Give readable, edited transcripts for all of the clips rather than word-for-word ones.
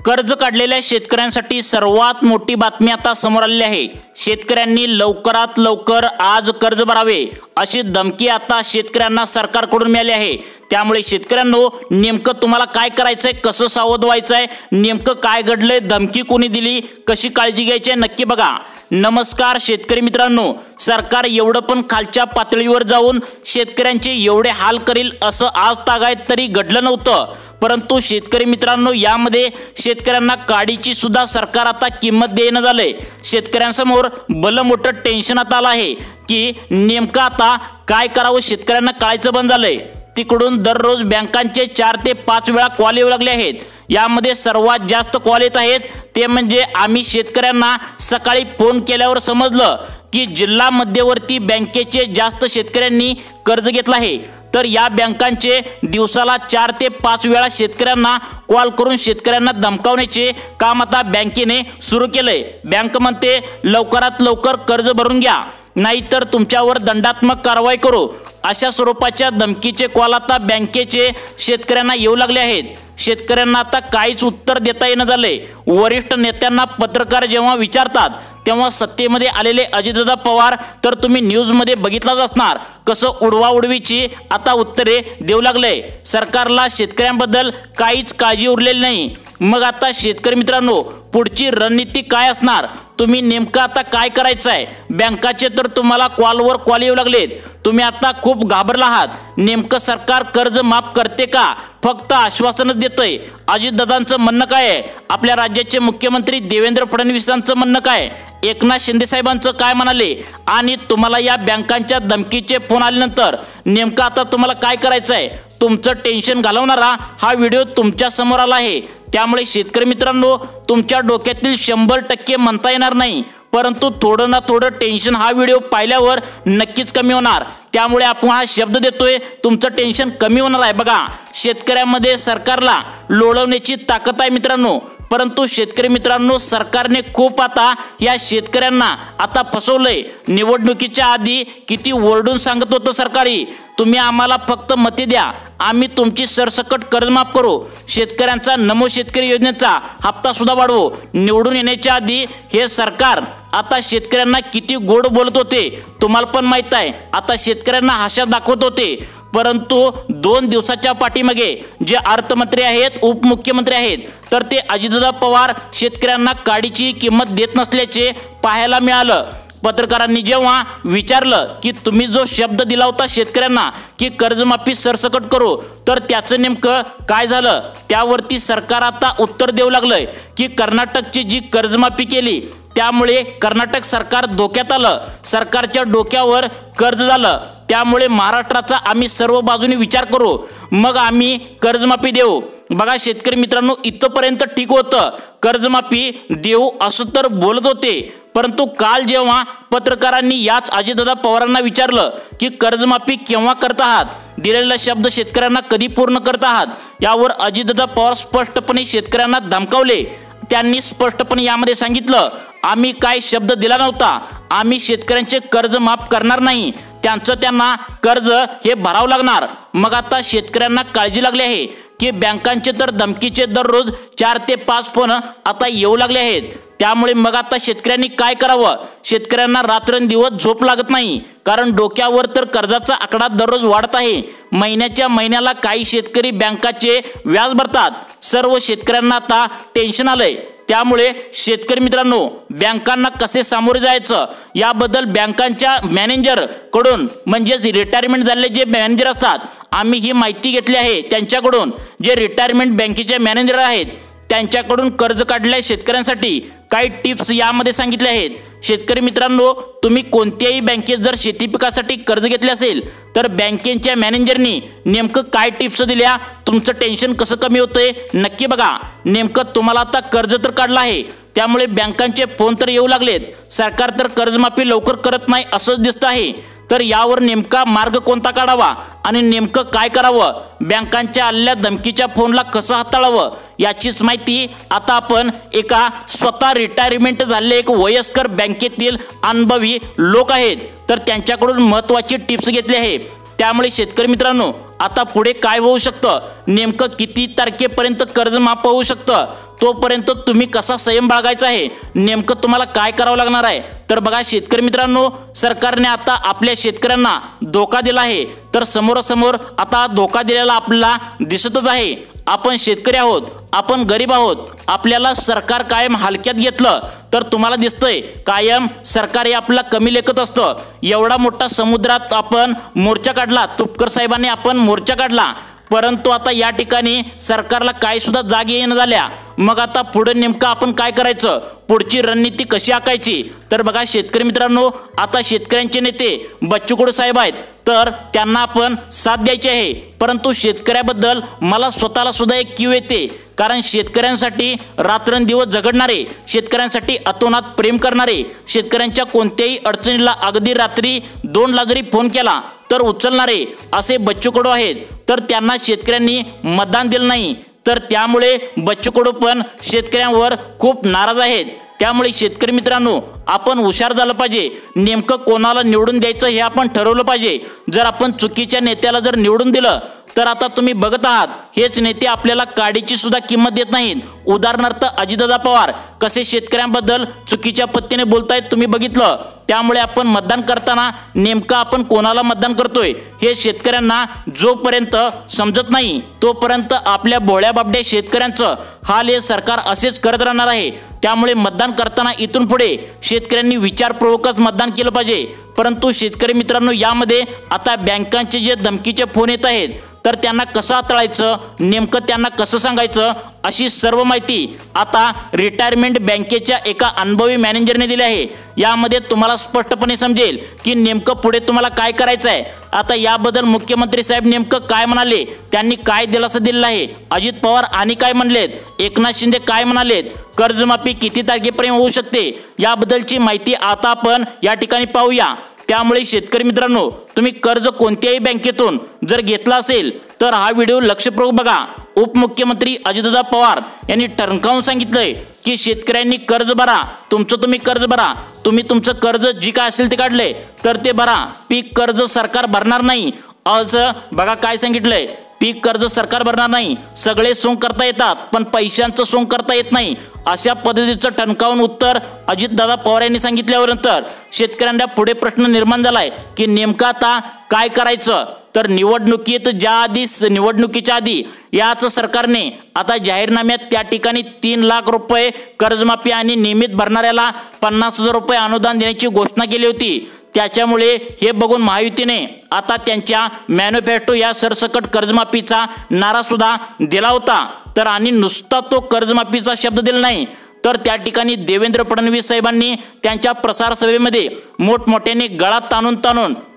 कर्ज काढलेल्या शेतकऱ्यांसाठी सर्वात मोठी बातमी आता समोर आली आहे। शेतकऱ्यांनी लवकरात लवकर आज कर्ज भरावे अशी धमकी आता शेतकऱ्यांना सरकारकडून मिळाली आहे। त्यामुळे शेतकऱ्यांनो, नेमकं तुम्हाला काय करायचंय, कसं सावध व्हायचंय, नेमकं काय घडलंय, धमकी कोणी दिली, कशी काळजी घ्यायची नक्की बघा। नमस्कार शेतकरी मित्रांनो, सरकार एवढं पण खालच्या पातळीवर जाऊन शेतकऱ्यांचे एवढे हाल करील असं आज तागायत तरी घडलं नव्हतं। परंतु शेतकरी मित्रांनो, यामध्ये शेतकऱ्यांना काडीची सुद्धा सरकार आता किंमत देणं झालंय। शेतकऱ्यांसमोर भलं मोठं टेन्शन आता आलं आहे की नेमकं आता काय करावं, शेतकऱ्यांना कळायचं बंद झालंय। तिकडून दररोज बँकांचे 4 ते 5 वेळा कॉल येऊ लागले आहेत। यामध्ये सर्वात जास्त कॉल येत आहेत ते म्हणजे आम्ही शेतकऱ्यांना सकाळी फोन केल्यावर समजलं की जिल्हा मध्यवर्ती बँकेचे जास्त शेतकऱ्यांनी कर्ज घेतलं आहे। तर या बँकांचे दिवसाला 4 ते 5 वेळा शेतकऱ्यांना कॉल करून शेतकऱ्यांना धमकावण्याचे काम आता बँकेने सुरू केलंय। बँक म्हणते लवकरात लवकर कर्ज भरून घ्या, नाहीतर तुमच्यावर दंडात्मक कारवाई करू, अशा स्वरूपाच्या धमकीचे कॉल आता बँकेचे शेतकऱ्यांना येऊ लागले आहेत। शेतकऱ्यांना आता काहीच उत्तर देता येणं झालंय। वरिष्ठ नेत्यांना पत्रकार जेव्हा विचारतात तेव्हा सत्तेमध्ये आलेले अजितदादा पवार तर तुम्ही न्यूजमध्ये बघितलाच असणार, कसं उडवाउडवीची आता उत्तरे देऊ लागले। सरकारला शेतकऱ्यांबद्दल काहीच काळजी उरलेली नाही। मग आता शेतकरी मित्रांनो, पुढची रणनीती काय असणार, तुम्ही नेमकं आता काय करायचं आहे? बँकाचे तर तुम्हाला कॉलवर कॉल येऊ लागलेत, तुम्ही आता खूप घाबरला आहात। नेमकं सरकार कर्ज माफ करते का, फक्त आश्वासनच देतंय? अजितदादांचं म्हणणं काय आहे? आपल्या राज्याचे मुख्यमंत्री देवेंद्र फडणवीसांचं म्हणणं काय? एकनाथ शिंदे साहेबांचं काय म्हणाले? आणि तुम्हाला या बँकांच्या धमकीचे फोन आल्यानंतर नेमकं आता तुम्हाला काय करायचं आहे? तुमचं टेन्शन घालवणारा हा व्हिडिओ तुमच्या समोर आला आहे। त्यामुळे शेतकरी मित्रांनो, तुमच्या डोक्यातील 100% म्हणता येणार नाही, परंतु थोडं ना थोडं टेन्शन हा व्हिडिओ पाहिल्यावर नक्कीच कमी होणार। त्यामुळे आपण हा शब्द देतोय, तुमचं टेन्शन कमी होणार आहे। बघा, शेतकऱ्यांमध्ये सरकारला लोळवण्याची ताकद आहे मित्रांनो। परंतु शेतकरी मित्रांनो, सरकारने खूप आता या शेतकऱ्यांना आता फसवलंय। निवडणुकीच्या आधी किती ओरडून सांगत होतं सरकारी, तुम्ही आम्हाला फक्त मते द्या, आम्ही तुमची सरसकट कर्ज माफ करू, शेतकऱ्यांचा नमो शेतकरी योजनेचा हप्ता सुद्धा वाढवू। निवडून येण्याच्या आधी हे सरकार आता शेतकऱ्यांना किती गोड बोलत होते तुम्हाला पण माहित आहे। आता शेतकऱ्यांना आशा दाखवत होते, परंतु 2 दिवसाच्या पाठीमागे जे अर्थमंत्री आहेत, उपमुख्यमंत्री आहेत, तर ते अजितदादा पवार शेतकऱ्यांना काडीची किंमत देत नसल्याचे पाहायला मिळालं। पत्रकारांनी जेव्हा विचारलं की तुम्ही जो शब्द दिला होता शेतकऱ्यांना की कर्जमाफी सरसकट करू, तर त्याचं नेमकं काय झालं? त्यावरती सरकार आता उत्तर देऊ लागलंय की कर्नाटकची जी कर्जमाफी केली त्यामुळे कर्नाटक सरकार धोक्यात आलं, सरकारच्या डोक्यावर कर्ज झालं। त्यामुळे महाराष्ट्राचा आम्ही सर्व बाजूने विचार करू, मग आम्ही कर्जमाफी देऊ। बघा शेतकरी मित्रांनो, इथपर्यंत ठीक होतं, कर्जमाफी देऊ असं तर बोलत होते। परंतु काल जेव्हा पत्रकारांनी याच अजितदादा पवारांना विचारलं की कर्जमाफी केव्हा करत आहात, दिलेला शब्द शेतकऱ्यांना कधी पूर्ण करत आहात, यावर अजितदादा पवार स्पष्टपणे शेतकऱ्यांना धमकावले। त्यांनी स्पष्टपणे यामध्ये सांगितलं, आम्ही काय शब्द दिला नव्हता, आम्ही शेतकऱ्यांचे कर्ज माफ करणार नाही, त्यांना कर्ज हे भरावं लागणार। मग आता शेतकऱ्यांना काळजी लागली आहे की बँकांचे तर धमकीचे दररोज 4 ते 5 फोन आता येऊ लागले आहेत। त्यामुळे मग आता शेतकऱ्यांनी काय करावं? शेतकऱ्यांना रात्रंदिवस झोप लागत नाही, कारण डोक्यावर तर कर्जाचा आकडा दररोज वाढत आहे। महिन्याच्या महिन्याला काही शेतकरी बँकाचे व्याज भरतात। सर्व शेतकऱ्यांना आता टेन्शन आलंय। त्यामुळे शेतकरी मित्रांनो, बँकांना कसे सामोरे जायचं याबद्दल बँकांच्या मॅनेजर कडून, म्हणजेच रिटायरमेंट झालेले जे मॅनेजर असतात, आम्ही ही माहिती घेतली आहे त्यांच्याकडून। जे रिटायरमेंट बँकेचे मॅनेजर आहेत त्यांच्याकडून कर्ज काढलेल्या शेतकऱ्यांसाठी काही टिप्स यामध्ये सांगितले आहेत। शेतकरी मित्रांनो, तुम्ही कोणत्याही बँकेत जर शेती पिकासाठी कर्ज घेतले असेल तर बँकेच्या मॅनेजरनी नेमकं काय टिप्स दिल्या, तुमचं टेन्शन कसं कमी होतंय नक्की बघा। नेमकं तुम्हाला आता कर्ज तर काढलं आहे, त्यामुळे बँकांचे फोन तर येऊ लागलेत, सरकार तर कर्जमाफी लवकर करत नाही असंच दिसतं आहे। तर यावर नेमका मार्ग कोणता काढावा आणि नेमकं काय करावं, बँकांच्या आलेल्या धमकीच्या फोनला कसं हाताळावं, याचीच माहिती आता आपण एका स्वतः रिटायरमेंट झालेले एक वयस्कर बँकेतील अनुभवी लोक आहेत तर त्यांच्याकडून महत्त्वाची टिप्स घेतली आहे। त्यामुळे शेतकरी मित्रांनो, आता पुढे काय होऊ शकतं, नेमकं किती तारखेपर्यंत कर्ज माफ होऊ शकतं, तोपर्यंत तुम्ही कसा संयम बाळगायचा आहे, नेमकं तुम्हाला काय करावं लागणार आहे। तर बघा शेतकरी मित्रांनो, सरकारने आता आपल्या शेतकऱ्यांना धोका दिला आहे। तर समोरासमोर आता धोका दिलेला आपल्याला दिसतच आहे। आपण शेतकरी आहोत, आपण गरीब आहोत, आपल्याला सरकार कायम हलक्यात घेतलं तर तुम्हाला दिसतंय कायम सरकार हे आपल्याला कमी लेखत असतं। एवढा मोठा समुद्रात आपण मोर्चा काढला, तुपकर साहेबांनी आपण मोर्चा काढला, परंतु आता या ठिकाणी सरकारला काय सुद्धा जाग येणं झाल्या। मग आता पुढे नेमकं आपण काय करायचं, पुढची रणनीती कशी आखायची। तर बघा शेतकरी मित्रांनो, आता शेतकऱ्यांचे नेते बच्चू कडू साहेब आहेत, तर त्यांना आपण साथ द्यायची आहे। परंतु शेतकऱ्याबद्दल मला स्वतःला सुद्धा एक कीव येते, कारण शेतकऱ्यांसाठी रात्रंदिवस झगडणारे, शेतकऱ्यांसाठी अतोनात प्रेम करणारे, शेतकऱ्यांच्या कोणत्याही अडचणीला अगदी रात्री 2ला जरी फोन केला तर उचलणारे असे बच्चू कडू आहेत। तर त्यांना शेतकऱ्यांनी मतदान दिलं नाही, तर त्यामुळे बच्चू कडू पण शेतकऱ्यांवर खूप नाराज आहेत। त्यामुळे शेतकरी मित्रांनो, आपण हुशार झालं पाहिजे, नेमकं कोणाला निवडून द्यायचं हे आपण ठरवलं पाहिजे। जर आपण चुकीच्या नेत्याला जर निवडून दिलं तर आता तुम्ही बघत आहात, हेच नेते आपल्याला काडीची सुद्धा किंमत देत नाहीत। उदाहरणार्थ अजितदादा पवार कसे शेतकऱ्यांबद्दल चुकीच्या पद्धतीने बोलतायत तुम्ही बघितलं। त्यामुळे आपण मतदान करताना नेमकं आपण कोणाला मतदान करतोय हे शेतकऱ्यांना जोपर्यंत समजत नाही तोपर्यंत आपल्या भोळ्या बाबड्या शेतकऱ्यांचं हाल हे सरकार असेच करत राहणार आहे। त्यामुळे मतदान करताना इथून पुढे शेतकऱ्यांनी विचारपूर्वकच मतदान केलं पाहिजे। परंतु शेतकरी मित्रांनो, यामध्ये आता बँकांचे जे धमकीचे फोन येत आहेत तर त्यांना कसं हाताळायचं, नेमकं त्यांना कसं सांगायचं, अशी सर्व माहिती आता रिटायरमेंट बँकेच्या एका अनुभवी मॅनेजरने दिली आहे। यामध्ये तुम्हाला स्पष्टपणे समजेल की नेमकं पुढे तुम्हाला काय करायचं आहे। आता याबद्दल मुख्यमंत्री साहेब नेमकं काय म्हणाले, त्यांनी काय दिलासा दिलेला आहे, अजित पवार आणि काय म्हणलेत, एकनाथ शिंदे काय म्हणालेत, कर्जमाफी किती तारखेपर्यंत होऊ शकते, याबद्दलची माहिती आता आपण या ठिकाणी पाहूया। त्यामुळे शेतकरी मित्रांनो, तुम्ही कर्ज कोणत्याही बँकेतून जर घेतला असेल तर हा व्हिडिओ लक्षपूर्वक बघा। उपमुख्यमंत्री अजितदादा पवार यांनी ठणकावून सांगितलंय की शेतकऱ्यांनी कर्ज भरा, तुम्ही कर्ज भरा, तुम्ही तुमचं कर्ज जी काय असेल ते काढले तर ते भरा, पीक कर्ज सरकार भरणार नाही असं बघा काय सांगितलंय। पीक कर्ज सरकार भरणार नाही, सगळे सोंग करता येतात पण पैशांचं सोंग करता येत नाही, अशा पद्धतीचं ठणकावून उत्तर अजितदादा पवार यांनी सांगितल्यानंतर शेतकऱ्यांना पुढे प्रश्न निर्माण झालाय की नेमकं आता काय करायचं। तर निवडणुकीच्या आधी याच सरकारने आता जाहीरनाम्यात त्या ठिकाणी 3 लाख रुपये कर्जमाफी आणि नियमित भरणाऱ्याला 50,000 रुपये अनुदान देण्याची घोषणा केली होती। त्याच्यामुळे हे बघून महायुतीने आता त्यांच्या मॅनिफेस्टो या सरसकट कर्जमाफीचा नारा सुद्धा दिला होता। तर आणि नुसता तो कर्जमाफीचा शब्द दिला नाही, तर त्या ठिकाणी देवेंद्र फडणवीस साहेबांनी त्यांच्या प्रसार सभेमध्ये मोठमोठ्याने गळा ताणून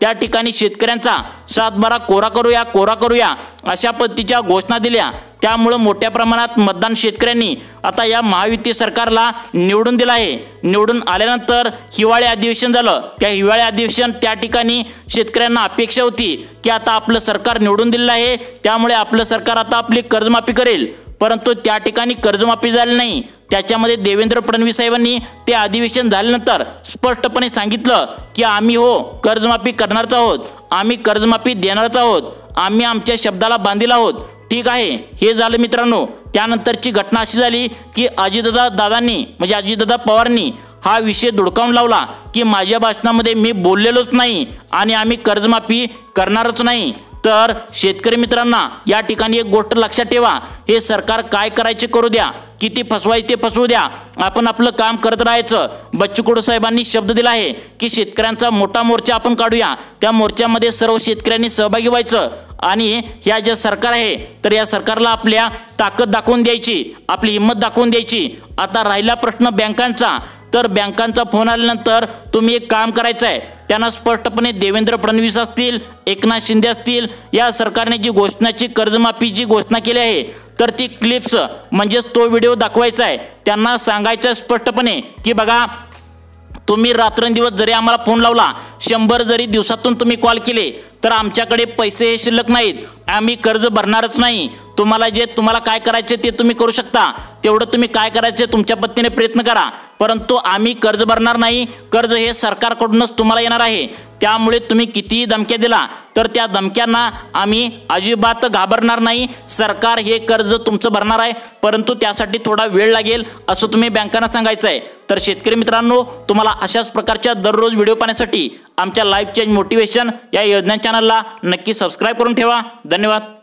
त्या ठिकाणी शेतकऱ्यांचा सातबारा कोरा करूया अशा पद्धतीच्या घोषणा दिल्या। त्यामुळे मोठ्या प्रमाणात मतदान शेतकऱ्यांनी आता या महायुती सरकारला निवडून दिलं आहे। निवडून आल्यानंतर हिवाळी अधिवेशन झालं, त्या हिवाळी अधिवेशन त्या ठिकाणी शेतकऱ्यांना अपेक्षा होती की आता आपलं सरकार निवडून दिलेलं आहे, त्यामुळे आपलं सरकार आता आपली कर्जमाफी करेल, परंतु त्या ठिकाणी कर्जमाफी झाली नाही। त्याच्यामध्ये देवेंद्र फडणवीस साहेबांनी ते अधिवेशन झाल्यानंतर स्पष्टपणे सांगितलं की आम्ही कर्जमाफी करणारच आहोत, आम्ही कर्जमाफी देणारच आहोत, आम्ही आमच्या शब्दाला बांधील आहोत। ठीक आहे, हे झालं मित्रांनो। त्यानंतरची घटना अशी झाली की अजितदादा पवारांनी हा विषय धुडकावून लावला की माझ्या भाषणामध्ये मी बोललेलोच नाही आणि आम्ही कर्जमाफी करणारच नाही। तर शेतकरी मित्रांना या ठिकाणी एक गोष्ट लक्षात ठेवा, हे सरकार काय करायचे करू द्या, किती फसवायचे ते फसवू द्या, आपण आपलं काम करत राहायचं। बच्चू कडू साहेबांनी शब्द दिला आहे की शेतकऱ्यांचा मोठा मोर्चा आपण काढूया, त्या मोर्चामध्ये सर्व शेतकऱ्यांनी सहभागी व्हायचं आणि ह्या जे सरकार आहे तर या सरकारला आपल्या ताकद दाखवून द्यायची, आपली हिंमत दाखवून द्यायची। आता राहिला प्रश्न बँकांचा, तर बँकांचा फोन आल्यानंतर तुम्ही एक काम करायचं आहे, त्यांना स्पष्टपणे देवेंद्र फडणवीस असतील, एकनाथ शिंदे असतील, या सरकारने जी घोषणाची कर्जमाफीची घोषणा केली आहे तर ती क्लिप्स म्हणजेच तो व्हिडिओ दाखवायचा आहे। त्यांना सांगायचं स्पष्टपणे की बघा, तुम्ही रात्रंदिवस जरी आम्हाला फोन लावला, 100 जरी दिवसातून तुम्ही कॉल केले तर आमच्याकडे पैसे हे शिल्लक नाहीत, आम्ही कर्ज भरणारच नाही। तुम्हाला काय करायचे ते तुम्ही करू शकता, तेवढं तुम्ही काय करायचे तुमच्या पद्धतीने प्रयत्न करा, परंतु आम्ही कर्ज भरणार नाही, कर्ज हे सरकारकडूनच तुम्हाला येणार आहे। त्यामुळे तुम्ही कितीही धमक्या दिला तर त्या धमक्यांना आम्ही अजिबात घाबरणार नाही। सरकार हे कर्ज तुमचं भरणार आहे, परंतु त्यासाठी थोडा वेळ लागेल असं तुम्ही बँकांना सांगायचं आहे। तर शेतकरी मित्रांनो, तुम्हाला अशाच प्रकारच्या दररोज व्हिडिओ पाहण्यासाठी आमच्या लाईफ चेंज मोटिवेशन या योजना चॅनलला नक्की सबस्क्राईब करून ठेवा। धन्यवाद।